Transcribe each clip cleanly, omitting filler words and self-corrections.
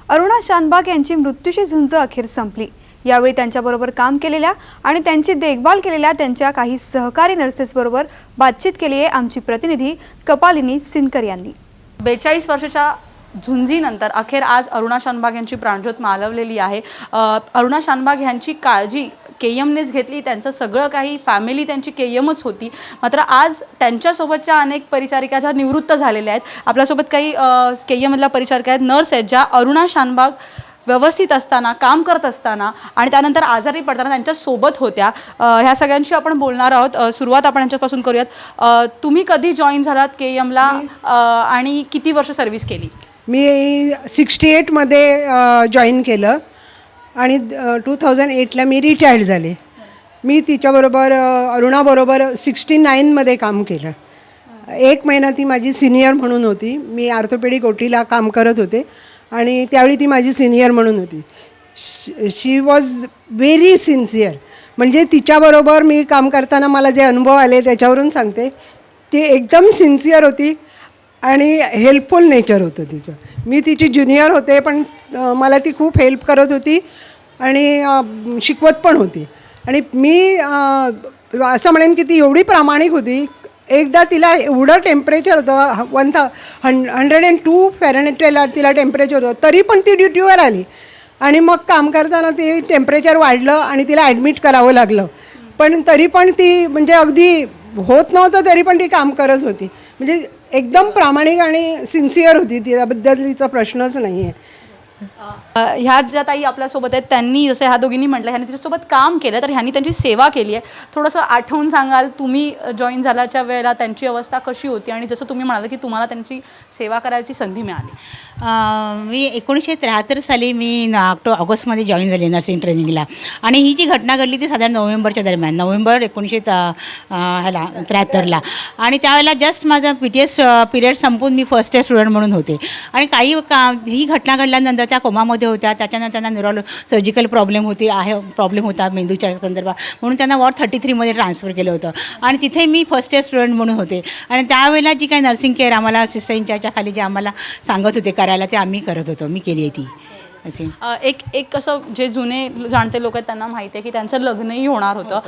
अरुणा शानबाग यांची मृत्यूशी झुंज अखेर संपली। यावेळी त्यांच्याबरोबर काम केलेल्या आणि त्यांची देखभाल केलेल्या त्यांच्या काही सहकारी नर्सेसबरोबर बातचीत केली आहे आमची प्रतिनिधी कपालिनी सिनकर यांनी। 42 वर्षाच्या झुंजीनंतर अखेर आज अरुणा शानबाग यांची प्राणज्योत मालवलेली आहे। अरुणा शानबाग यांची काळजी केएमनेच घेतली, त्यांचं सगळं काही फॅमिली त्यांची केएमच होती। मात्र आज त्यांच्यासोबतच्या अनेक परिचारिका ज्या निवृत्त झालेल्या आहेत, आपल्यासोबत काही केएममधल्या परिचारिका आहेत, नर्स आहेत, ज्या अरुणा शानबाग व्यवस्थित असताना काम करत असताना आणि त्यानंतर आजारी पडताना त्यांच्या सोबत होत्या। ह्या सगळ्यांशी आपण बोलणार आहोत। सुरुवात आपण यांच्यापासून करूयात। तुम्ही कधी जॉईन झालात केएमला आणि किती वर्ष सर्व्हिस केली? मी 68 मध्ये जॉईन केलं आणि 2008ला मी रिटायर्ड झाले। मी तिच्याबरोबर अरुणाबरोबर 69 मध्ये काम केलं। 1 महिना ती माझी सिनियर म्हणून होती। मी ऑर्थोपेडिक ओटीला काम करत होते आणि त्यावेळी ती माझी सिनियर म्हणून होती। शी वॉज व्हेरी सिन्सिअर, म्हणजे तिच्याबरोबर मी काम करताना मला जे अनुभव आले त्याच्यावरून सांगते। ती एकदम सिन्सिअर होती आणि हेल्पफुल नेचर होतं तिचं। मी तिची ज्युनियर होते, पण मला ती खूप हेल्प करत होती आणि शिकवत पण होती। आणि मी असं म्हणेन की ती एवढी प्रामाणिक होती। एकदा तिला एवढं टेम्परेचर होतं, 102 फॅरेनहाइटला तिला टेम्परेचर होतं, तरी पण ती ड्युटीवर आली आणि मग काम करताना ते टेम्परेचर वाढलं आणि तिला ॲडमिट करावं लागलं। पण तरी पण ती म्हणजे अगदी होत नव्हतं तरी पण ती काम करत होती। म्हणजे एकदम प्रामाणिक आणि सिन्सिअर होती, त्याबद्दल तिचा प्रश्नच नाही आहे। ह्या ज्या ताई आपल्यासोबत आहेत, त्यांनी जसं ह्या दोघींनी म्हटलं ह्यांनी तिच्यासोबत काम केलं, तर ह्यांनी त्यांची सेवा केली आहे। थोडंसं आठवून सांगाल, तुम्ही जॉईन झाल्याच्या वेळेला त्यांची अवस्था कशी होती आणि जसं तुम्ही म्हणाल की तुम्हाला त्यांची सेवा करायची संधी मिळाली? मी 1973 साली मी ऑगस्टमध्ये जॉईन झाली नर्सिंग ट्रेनिंगला आणि ही जी घटना घडली ती साधारण नोव्हेंबरच्या दरम्यान, नोव्हेंबर 1973ला। आणि त्यावेळेला जस्ट माझा PTS पिरियड संपून मी फर्स्ट इयर स्टुडंट म्हणून होते आणि ही घटना घडल्यानंतर त्या कोमामध्ये होत्या। त्याच्यानंतर त्यांना सर्जिकल प्रॉब्लेम होता मेंदूच्या संदर्भात, म्हणून त्यांना वॉर्ड 33मध्ये ट्रान्सफर केलं होतं आणि तिथे मी फर्स्ट इयर स्टुडंट म्हणून होते। आणि त्यावेळेला जी काही नर्सिंग केअर आम्हाला सिस्टर इंचार्जच्या खाली जे आम्हाला सांगत होते करायला, ते आम्ही करत होतो, मी केली आहे ती। एक कसं जे जुने जाणते लोक आहेत त्यांना माहिती आहे की त्यांचं लग्नही होणार होतं,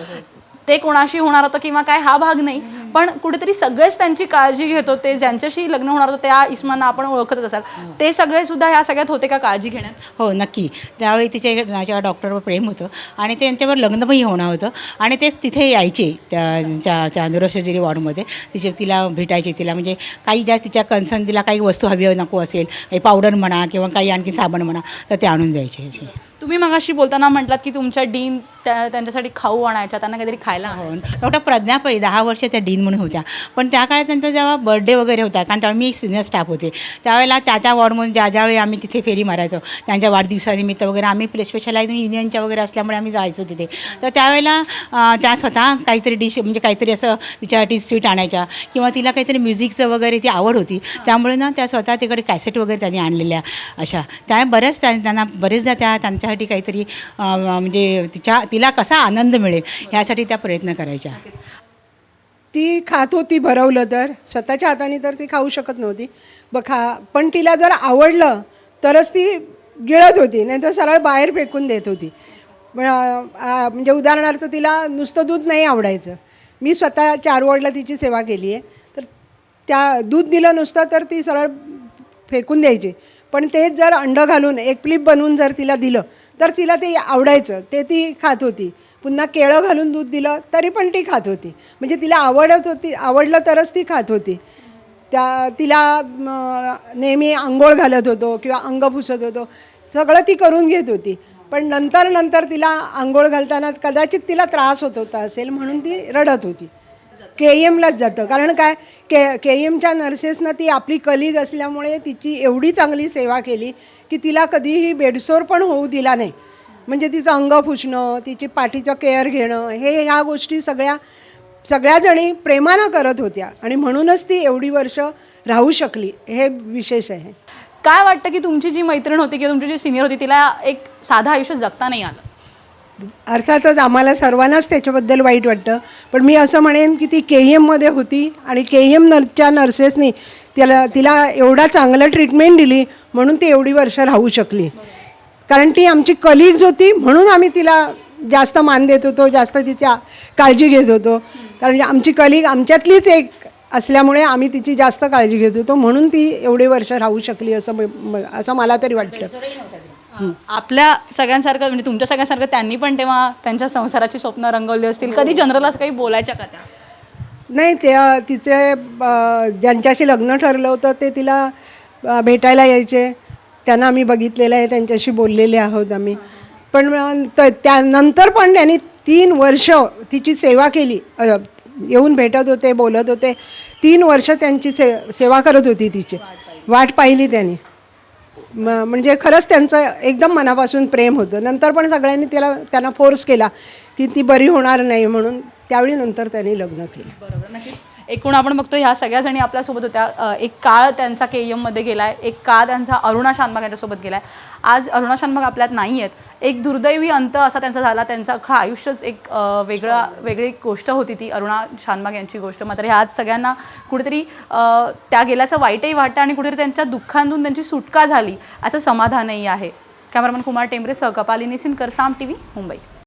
ते कोणाशी होणार होतं किंवा काय हा भाग नाही, पण कुठेतरी सगळेच त्यांची काळजी घेत होते। ज्यांच्याशी लग्न होणार होतं त्या इस्मांना आपण ओळखतच असाल, ते सगळे सुद्धा ह्या सगळ्यात होते का काळजी घेण्यात? हो, नक्की। त्यावेळी तिच्या डॉक्टरवर प्रेम होतं आणि त्यांच्यावर लग्न पण होणार होतं आणि तेच तिथे यायचे त्या न्यूरोसर्जरी वॉर्डमध्ये तिला भेटायचे। तिला म्हणजे काही ज्या तिच्या कन्सर्न, तिला काही वस्तू हवी नको असेल, काही पावडर म्हणा किंवा काही आणखी साबण म्हणा, तर ते आणून द्यायचे। तुम्ही मगाशी बोलताना म्हटलात की तुमच्या डीन त्यांच्यासाठी खाऊ आणायच्या, त्यांना काहीतरी खायला डॉक्टर प्रज्ञा पै 10 वर्ष त्या डीन म्हणून होत्या। पण त्या काळात त्यांचा जेव्हा बर्थडे वगैरे होता, कारण त्यावेळी मी एक सिनियर स्टाफ होते, त्यावेळेला त्या वॉर्डमधून ज्यावेळी आम्ही तिथे फेरी मारायचो त्यांच्या वाढदिवसानिमित्त वगैरे, आम्ही स्पेशलाइज युनियनच्या वगैरे असल्यामुळे आम्ही जायचो तिथे। तर त्यावेळेला त्या स्वतः काहीतरी डिश म्हणजे काहीतरी असं तिच्यासाठी स्वीट आणायच्या किंवा तिला काहीतरी म्युझिकचं वगैरे ती आवड होती, त्यामुळे ना त्या स्वतः तिकडे कॅसेट वगैरे त्यांनी आणलेल्या अशा। त्या त्यांना बरेचदा त्यांच्यासाठी काहीतरी म्हणजे तिला कसा आनंद मिळेल ह्यासाठी त्या प्रयत्न करायच्या। ती खात होती भरवलं तर, स्वतःच्या हाताने तर ती खाऊ शकत नव्हती पण तिला जर आवडलं तरच ती गिळत होती, नाही तर सरळ बाहेर फेकून देत होती। म्हणजे उदाहरणार्थ तिला नुसतं दूध नाही आवडायचं। मी स्वतः 4 वॉर्डला तिची सेवा केली आहे, तर त्या दूध दिलं नुसतं तर ती सरळ फेकून द्यायची, पण तेच जर अंडं घालून एक प्लिप बनवून जर तिला दिलं तर तिला ते आवडायचं, ते ती खात होती। पुन्हा केळं घालून दूध दिलं तरी पण ती खात होती, म्हणजे तिला आवडलं तरच ती खात होती। तिला नेहमी आंघोळ घालत होतो किंवा अंग पुसत होतो, सगळं ती करून घेत होती। पण नंतर तिला आंघोळ घालताना कदाचित तिला त्रास होत होता असेल म्हणून ती रडत होती। केएमलाच जातं, कारण काय केएमच्या नर्सेसनं ती आपली कलीग असल्यामुळे तिची एवढी चांगली सेवा केली की तिला कधीही बेडसोर पण होऊ दिला नाही। म्हणजे तिचं अंग पुसणं, तिची पाठीचं केअर घेणं, ह्या गोष्टी सगळ्या जणी प्रेमानं करत होत्या आणि म्हणूनच ती एवढी वर्ष राहू शकली, हे विशेष आहे। काय वाटतं की तुमची जी मैत्रीण होती किंवा तुमची जी सिनियर होती तिला एक साधं आयुष्य जगता नाही आलं? अर्थातच आम्हाला सर्वांनाच त्याच्याबद्दल वाईट वाटतं, पण मी असं म्हणेन की ती केएममध्ये होती आणि केएमच्या नर्सेसनी तिला एवढा चांगलं ट्रीटमेंट दिली म्हणून ती एवढी वर्ष राहू शकली. कारण ती आमची कलिग्ज होती म्हणून आम्ही तिला जास्त मान देत होतो, जास्त तिच्या काळजी घेत होतो. कारण आमची कलिग आमच्यातलीच एक असल्यामुळे आम्ही तिची जास्त काळजी घेत होतो म्हणून ती एवढे वर्ष राहू शकली असं मला तरी वाटतं. आपल्या सगळ्यांसारखं म्हणजे तुमच्या सगळ्यांसारखं त्यांनी पण तेव्हा त्यांच्या संसाराची स्वप्न रंगवली असतील. कधी जनरल असं काही बोलायच्या का त्या? नाही, ते तिचे ज्यांच्याशी लग्न ठरलं होतं ते तिला भेटायला यायचे. त्यांना आम्ही बघितलेलं आहे, त्यांच्याशी बोललेले आहोत आम्ही. पण त्यानंतर पण त्यांनी 3 वर्ष तिची सेवा केली. येऊन भेटत होते, बोलत होते. 3 वर्ष त्यांची सेवा करत होती, तिची वाट पाहिली त्यांनी. म्हणजे खरंच त्यांचं एकदम मनापासून प्रेम होतं. नंतर पण सगळ्यांनी त्यांना फोर्स केला की ती बरी होणार नाही म्हणून. त्यावेळी नंतर त्यांनी लग्न केलं. बरोबर, नक्कीच. एकूण आपण बघतो ह्या सगळ्या जणी आपल्यासोबत होत्या. एक काळ त्यांचा केयममध्ये गेला आहे, एक काळ त्यांचा अरुणा शानबाग यांच्यासोबत गेला आहे. आज अरुणा शानबाग आपल्यात नाही आहेत. एक दुर्दैवी अंत असा त्यांचा झाला. त्यांचं अख्खं आयुष्यच एक वेगळी गोष्ट होती ती अरुणा शानबाग यांची गोष्ट. मात्र ह्या आज सगळ्यांना कुठेतरी त्या गेल्याचं वाईटही वाटतं आणि कुठेतरी त्यांच्या दुःखांतून त्यांची सुटका झाली असं समाधानही आहे. कॅमेरामन कुमार टेंबरे सह कपालिनी सिनकर, साम TV, मुंबई.